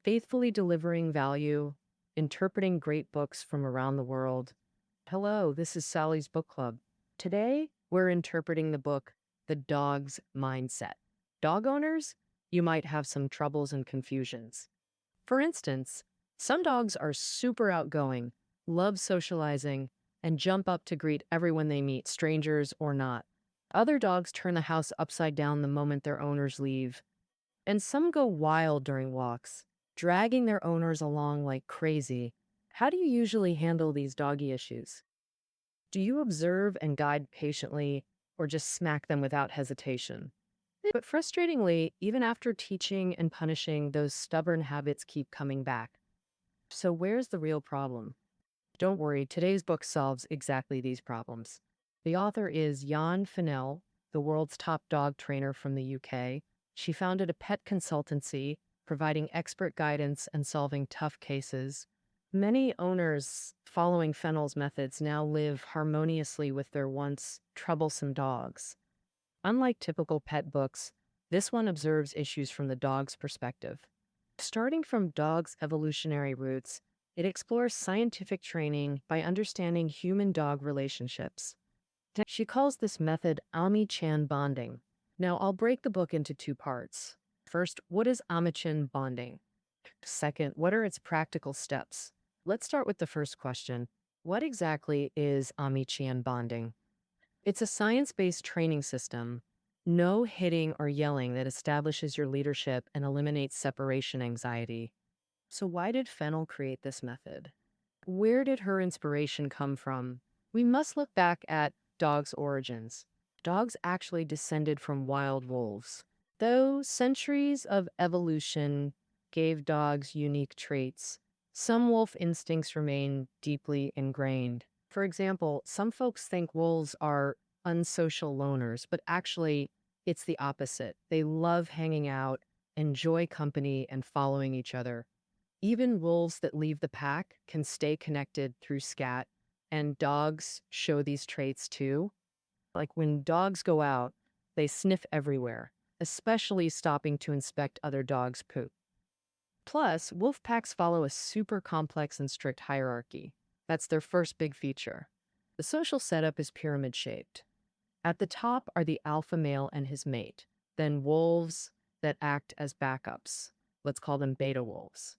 faithfully delivering value, interpreting great books from around the world. Hello, this is Sally's Book Club. Today, we're interpreting the book, The Dog's Mindset. Dog owners, you might have some troubles and confusions. For instance, some dogs are super outgoing, love socializing, and jump up to greet everyone they meet, strangers or not. Other dogs turn the house upside down the moment their owners leave. And some go wild during walks, dragging their owners along like crazy. How do you usually handle these doggy issues? Do you observe and guide patiently, or just smack them without hesitation? But frustratingly, even after teaching and punishing, those stubborn habits keep coming back. So, where's the real problem? Don't worry, today's book solves exactly these problems. The author is Jan Fennell, the world's top dog trainer from the UK. She founded a pet consultancy, providing expert guidance and solving tough cases. Many owners following Fennell's methods now live harmoniously with their once troublesome dogs. Unlike typical pet books, this one observes issues from the dog's perspective. Starting from dogs' evolutionary roots, it explores scientific training by understanding human-dog relationships. She calls this method Ami-Chan bonding. Now, I'll break the book into two parts. First, what is Ami-Chan bonding? Second, what are its practical steps? Let's start with the first question. What exactly is Ami-Chan bonding? It's a science-based training system, no hitting or yelling, that establishes your leadership and eliminates separation anxiety. So why did Fennell create this method? Where did her inspiration come from? We must look back at dogs' origins. Dogs actually descended from wild wolves. Though centuries of evolution gave dogs unique traits, some wolf instincts remain deeply ingrained. For example, some folks think wolves are unsocial loners, but actually, it's the opposite. They love hanging out, enjoy company, and following each other. Even wolves that leave the pack can stay connected through scat, and dogs show these traits too. Like when dogs go out, they sniff everywhere, especially stopping to inspect other dogs' poop. Plus, wolf packs follow a super complex and strict hierarchy. That's their first big feature. The social setup is pyramid-shaped. At the top are the alpha male and his mate, then wolves that act as backups. Let's call them beta wolves.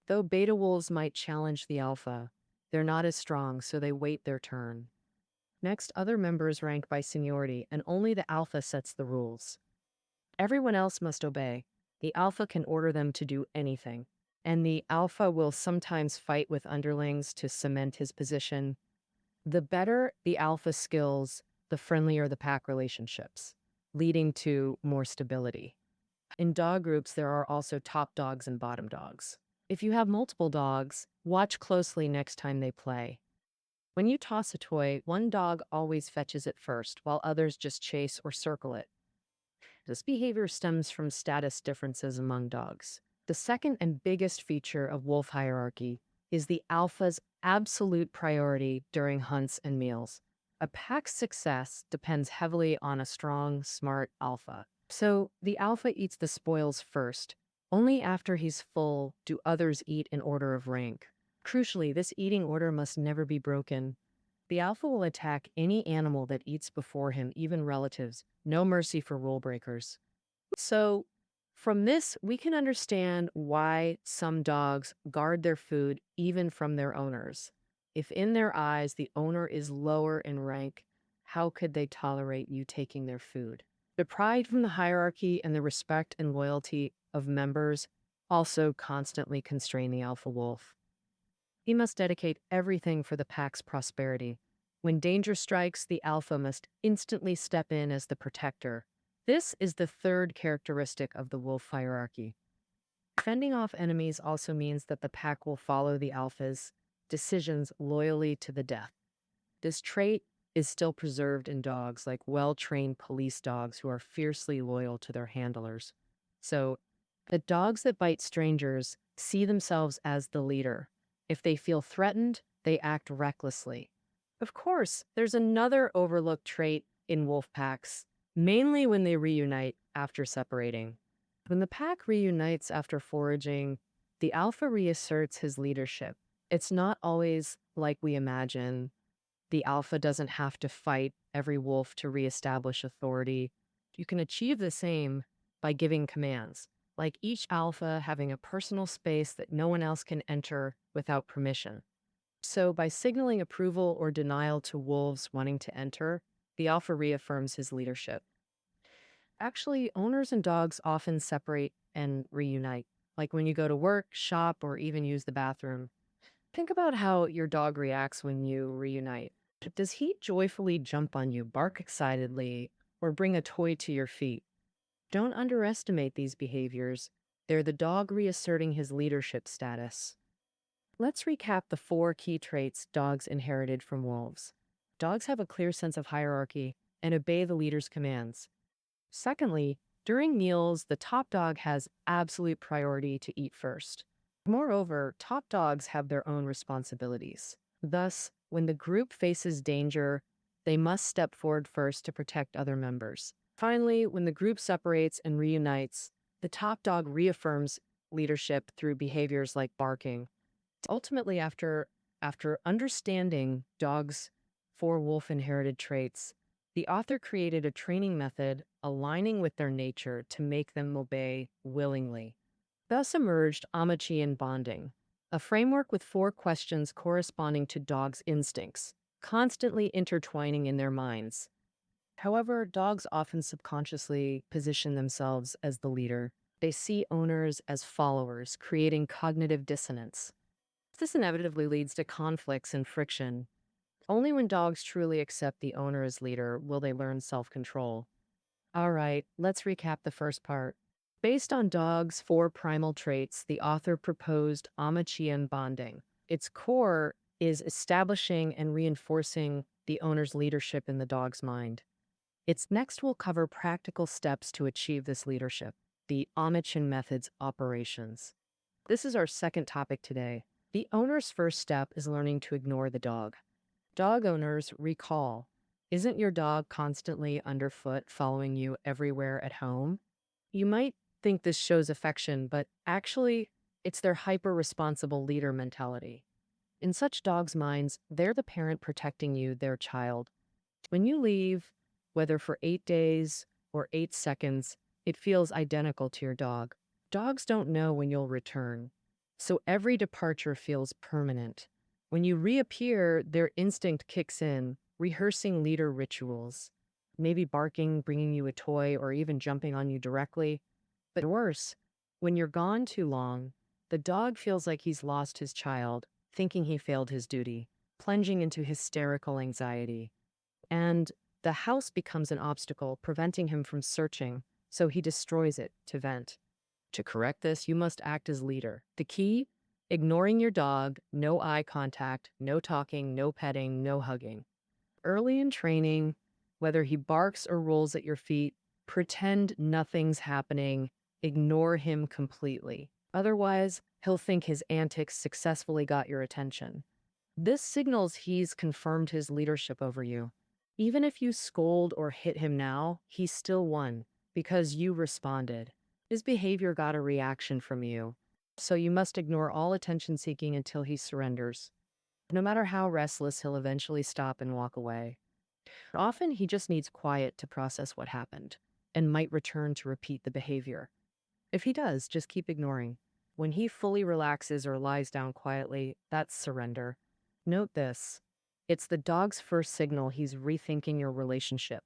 Though beta wolves might challenge the alpha, they're not as strong, so they wait their turn. Next, other members rank by seniority, and only the alpha sets the rules. Everyone else must obey. The alpha can order them to do anything, and the alpha will sometimes fight with underlings to cement his position. The better the alpha skills, the friendlier the pack relationships, leading to more stability. In dog groups, there are also top dogs and bottom dogs. If you have multiple dogs, watch closely next time they play. When you toss a toy, one dog always fetches it first, while others just chase or circle it. This behavior stems from status differences among dogs. The second and biggest feature of wolf hierarchy is the alpha's absolute priority during hunts and meals. A pack's success depends heavily on a strong, smart alpha. So the alpha eats the spoils first. Only after he's full do others eat in order of rank. Crucially, this eating order must never be broken. The alpha will attack any animal that eats before him, even relatives. No mercy for rule breakers. So, from this, we can understand why some dogs guard their food even from their owners. If in their eyes the owner is lower in rank, how could they tolerate you taking their food? The pride from the hierarchy and the respect and loyalty of members also constantly constrain the alpha wolf. He must dedicate everything for the pack's prosperity. When danger strikes, the alpha must instantly step in as the protector. This is the third characteristic of the wolf hierarchy. Fending off enemies also means that the pack will follow the alpha's decisions loyally to the death. This trait is still preserved in dogs, like well-trained police dogs who are fiercely loyal to their handlers. So, the dogs that bite strangers see themselves as the leader. If they feel threatened, they act recklessly. Of course, there's another overlooked trait in wolf packs, mainly when they reunite after separating. When the pack reunites after foraging, The alpha reasserts his leadership. It's not always like we imagine. The alpha doesn't have to fight every wolf to reestablish authority. You can achieve the same by giving commands, like each alpha having a personal space that no one else can enter without permission. So, by signaling approval or denial to wolves wanting to enter, the alpha reaffirms his leadership. Actually, owners and dogs often separate and reunite, like when you go to work, shop, or even use the bathroom. Think about how your dog reacts when you reunite. Does he joyfully jump on you, bark excitedly, or bring a toy to your feet? Don't underestimate these behaviors. They're the dog reasserting his leadership status. Let's recap the 4 key traits dogs inherited from wolves. Dogs have a clear sense of hierarchy and obey the leader's commands. Secondly, during meals, the top dog has absolute priority to eat first. Moreover, top dogs have their own responsibilities. Thus, when the group faces danger, they must step forward first to protect other members. Finally, when the group separates and reunites, the top dog reaffirms leadership through behaviors like barking. Ultimately, after understanding dogs' 4 wolf inherited traits, the author created a training method aligning with their nature to make them obey willingly. Thus emerged Amachian bonding, a framework with 4 questions corresponding to dogs' instincts, constantly intertwining in their minds. However, dogs often subconsciously position themselves as the leader. They see owners as followers, creating cognitive dissonance. This inevitably leads to conflicts and friction. Only when dogs truly accept the owner as leader will they learn self-control. All right, let's recap the first part. Based on dogs' 4 primal traits, the author proposed Amachian bonding. Its core is establishing and reinforcing the owner's leadership in the dog's mind. Next will cover practical steps to achieve this leadership, the Amachian method's operations. This is our second topic today. The owner's first step is learning to ignore the dog. Dog owners recall. Isn't your dog constantly underfoot following you everywhere at home? You might think this shows affection, but actually, it's their hyper-responsible leader mentality. In such dogs' minds, they're the parent protecting you, their child. When you leave, whether for 8 days or 8 seconds, it feels identical to your dog. Dogs don't know when you'll return, so every departure feels permanent. When you reappear, their instinct kicks in, rehearsing leader rituals, maybe barking, bringing you a toy, or even jumping on you directly. But worse, when you're gone too long, the dog feels like he's lost his child, thinking he failed his duty, plunging into hysterical anxiety. And the house becomes an obstacle, preventing him from searching, so he destroys it to vent. To correct this, you must act as leader. The key? Ignoring your dog, no eye contact, no talking, no petting, no hugging. Early in training, whether he barks or rolls at your feet, pretend nothing's happening, ignore him completely. Otherwise, he'll think his antics successfully got your attention. This signals he's confirmed his leadership over you. Even if you scold or hit him now, he still won because you responded. His behavior got a reaction from you, so you must ignore all attention seeking until he surrenders. No matter how restless, he'll eventually stop and walk away. Often, he just needs quiet to process what happened and might return to repeat the behavior. If he does, just keep ignoring. When he fully relaxes or lies down quietly, that's surrender. Note this. It's the dog's first signal he's rethinking your relationship.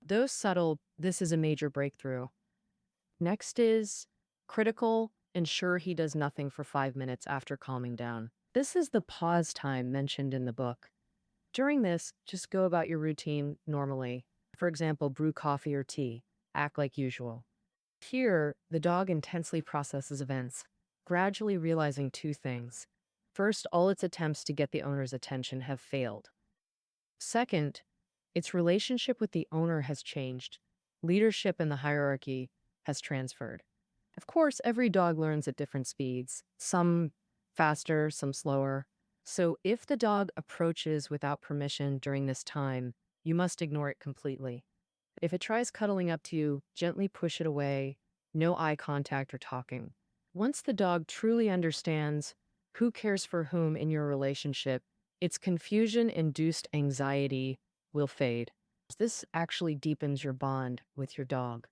Though subtle, this is a major breakthrough. Next is critical. Ensure he does nothing for 5 minutes after calming down. This is the pause time mentioned in the book. During this, just go about your routine normally. For example, brew coffee or tea. Act like usual. Here, the dog intensely processes events, gradually realizing 2 things. First, all its attempts to get the owner's attention have failed. Second, its relationship with the owner has changed. Leadership in the hierarchy has transferred. Of course, every dog learns at different speeds, some faster, some slower. So if the dog approaches without permission during this time, you must ignore it completely. If it tries cuddling up to you, gently push it away, no eye contact or talking. Once the dog truly understands who cares for whom in your relationship, its confusion-induced anxiety will fade. This actually deepens your bond with your dog.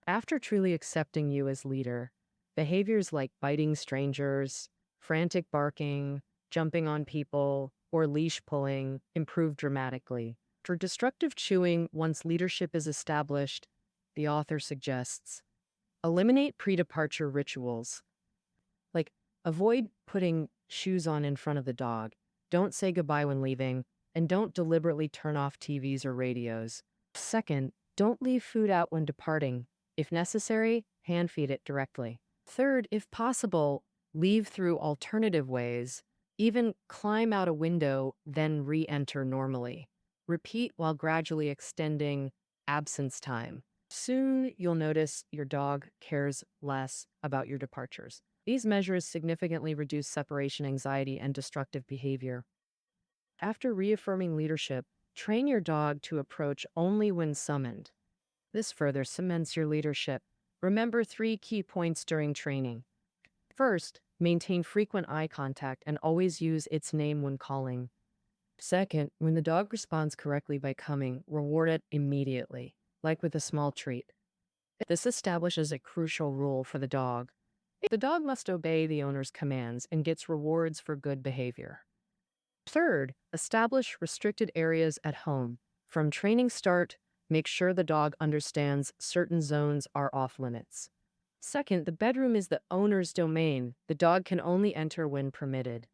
After truly accepting you as leader, behaviors like biting strangers, frantic barking, jumping on people, or leash pulling improve dramatically. For destructive chewing, once leadership is established, the author suggests eliminate pre-departure rituals. Like, avoid putting shoes on in front of the dog. Don't say goodbye when leaving, and don't deliberately turn off TVs or radios. Second, don't leave food out when departing. If necessary, hand feed it directly. Third, if possible, leave through alternative ways. Even climb out a window, then re-enter normally. Repeat while gradually extending absence time. Soon, you'll notice your dog cares less about your departures. These measures significantly reduce separation anxiety and destructive behavior. After reaffirming leadership, train your dog to approach only when summoned. This further cements your leadership. Remember 3 key points during training. First, maintain frequent eye contact and always use its name when calling. Second, when the dog responds correctly by coming, reward it immediately, like with a small treat. This establishes a crucial rule for the dog. The dog must obey the owner's commands and gets rewards for good behavior. Third, establish restricted areas at home. From training start, make sure the dog understands certain zones are off limits. Second, the bedroom is the owner's domain. The dog can only enter when permitted.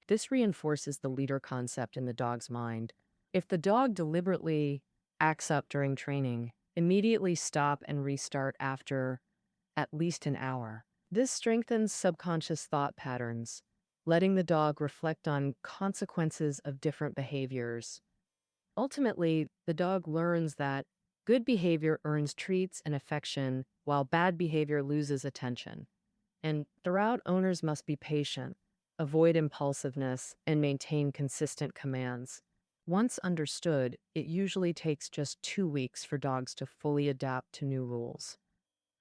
This reinforces the leader concept in the dog's mind. If the dog deliberately acts up during training, immediately stop and restart after at least an hour. This strengthens subconscious thought patterns, letting the dog reflect on consequences of different behaviors. Ultimately, the dog learns that good behavior earns treats and affection, while bad behavior loses attention. And throughout, owners must be patient, avoid impulsiveness, and maintain consistent commands. Once understood, it usually takes just 2 weeks for dogs to fully adapt to new rules.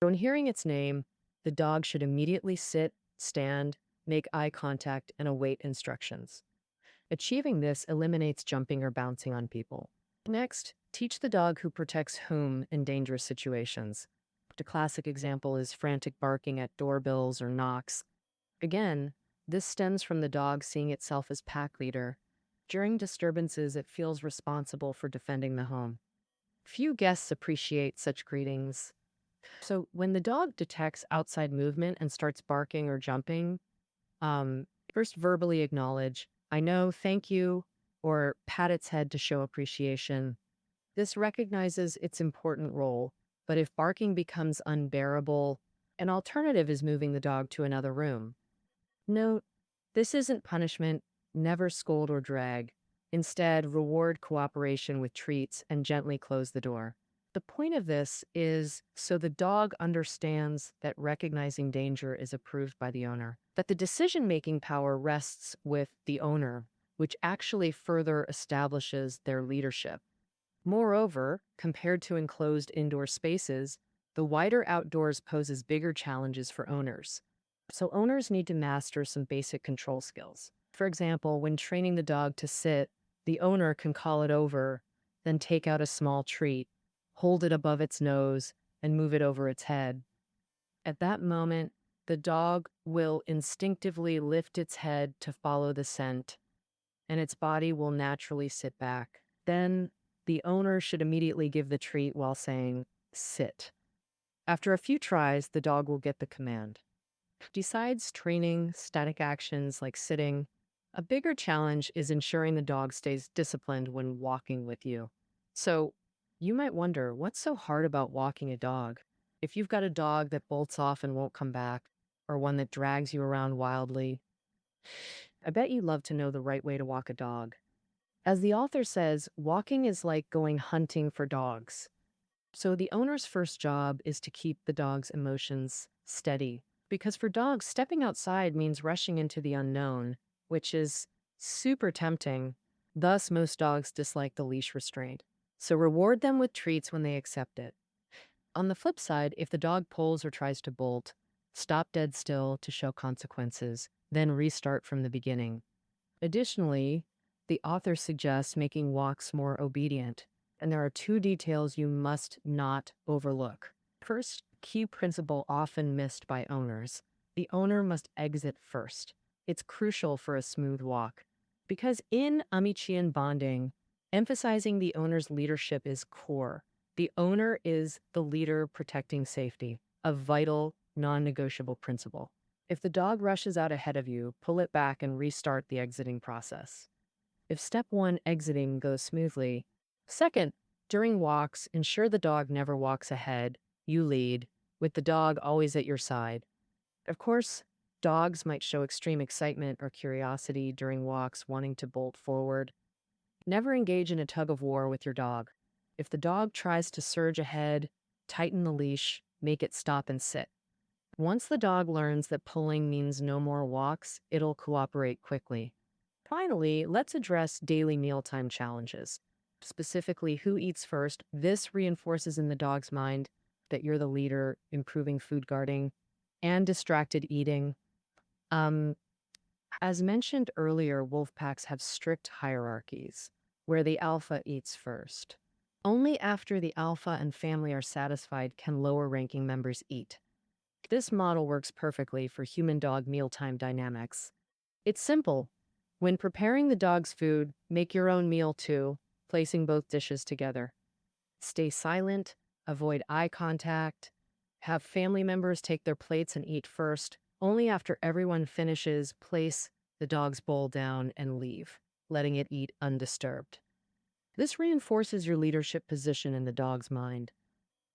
On hearing its name, the dog should immediately sit, stand, make eye contact, and await instructions. Achieving this eliminates jumping or bouncing on people. Next, teach the dog who protects whom in dangerous situations. A classic example is frantic barking at doorbells or knocks. Again, this stems from the dog seeing itself as pack leader. During disturbances, it feels responsible for defending the home. Few guests appreciate such greetings. So when the dog detects outside movement and starts barking or jumping, first verbally acknowledge, I know, thank you, or pat its head to show appreciation. This recognizes its important role, but if barking becomes unbearable, an alternative is moving the dog to another room. Note, this isn't punishment, never scold or drag. Instead, reward cooperation with treats and gently close the door. The point of this is so the dog understands that recognizing danger is approved by the owner, that the decision-making power rests with the owner, which actually further establishes their leadership. Moreover, compared to enclosed indoor spaces, the wider outdoors poses bigger challenges for owners. So owners need to master some basic control skills. For example, when training the dog to sit, the owner can call it over, then take out a small treat, hold it above its nose, and move it over its head. At that moment, the dog will instinctively lift its head to follow the scent, and its body will naturally sit back. Then, the owner should immediately give the treat while saying, sit. After a few tries, the dog will get the command. Besides training static actions like sitting, a bigger challenge is ensuring the dog stays disciplined when walking with you. So, you might wonder, what's so hard about walking a dog? If you've got a dog that bolts off and won't come back, or one that drags you around wildly, I bet you'd love to know the right way to walk a dog. As the author says, walking is like going hunting for dogs. So the owner's first job is to keep the dog's emotions steady. Because for dogs, stepping outside means rushing into the unknown, which is super tempting. Thus, most dogs dislike the leash restraint. So reward them with treats when they accept it. On the flip side, if the dog pulls or tries to bolt, Stop dead still to show consequences, then restart from the beginning. Additionally, the author suggests making walks more obedient, and there are two details you must not overlook. First, key principle often missed by owners. The owner must exit first. It's crucial for a smooth walk. Because in Amichian bonding, emphasizing the owner's leadership is core. The owner is the leader protecting safety, a vital, non-negotiable principle. If the dog rushes out ahead of you, pull it back and restart the exiting process. If step one, exiting, goes smoothly. Second, during walks, ensure the dog never walks ahead. You lead, with the dog always at your side. Of course, dogs might show extreme excitement or curiosity during walks, wanting to bolt forward. Never engage in a tug of war with your dog. If the dog tries to surge ahead, tighten the leash, make it stop and sit. Once the dog learns that pulling means no more walks, it'll cooperate quickly. Finally, let's address daily mealtime challenges. Specifically, who eats first? This reinforces in the dog's mind that you're the leader, improving food guarding and distracted eating. Um, as mentioned earlier, wolf packs have strict hierarchies where the alpha eats first. Only after the alpha and family are satisfied can lower ranking members eat. This model works perfectly for human-dog mealtime dynamics. It's simple. When preparing the dog's food, make your own meal too, placing both dishes together. Stay silent, avoid eye contact, have family members take their plates and eat first. Only after everyone finishes, place the dog's bowl down and leave, letting it eat undisturbed. This reinforces your leadership position in the dog's mind.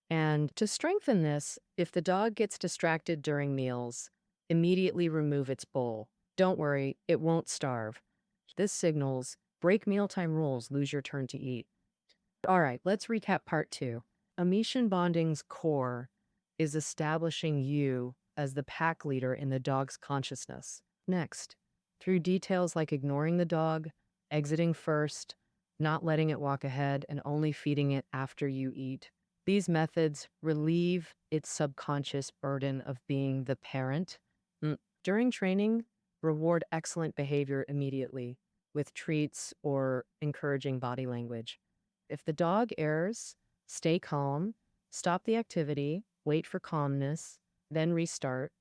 And to strengthen this, if the dog gets distracted during meals, immediately remove its bowl. Don't worry, it won't starve. This signals break mealtime rules, lose your turn to eat. All right, let's recap part two. Amishan bonding's core is establishing you as the pack leader in the dog's consciousness. Next, through details like ignoring the dog, exiting first, not letting it walk ahead, and only feeding it after you eat, these methods relieve its subconscious burden of being the parent. During training, reward excellent behavior immediately with treats or encouraging body language. If the dog errs, stay calm, stop the activity, wait for calmness, then restart.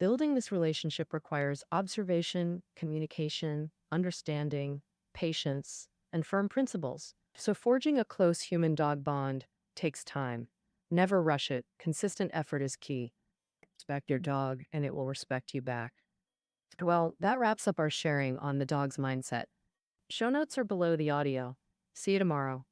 Building this relationship requires observation, communication, understanding, patience, and firm principles. So forging a close human-dog bond takes time. Never rush it. Consistent effort is key. Respect your dog, and it will respect you back. Well, that wraps up our sharing on the dog's mindset. Show notes are below the audio. See you tomorrow.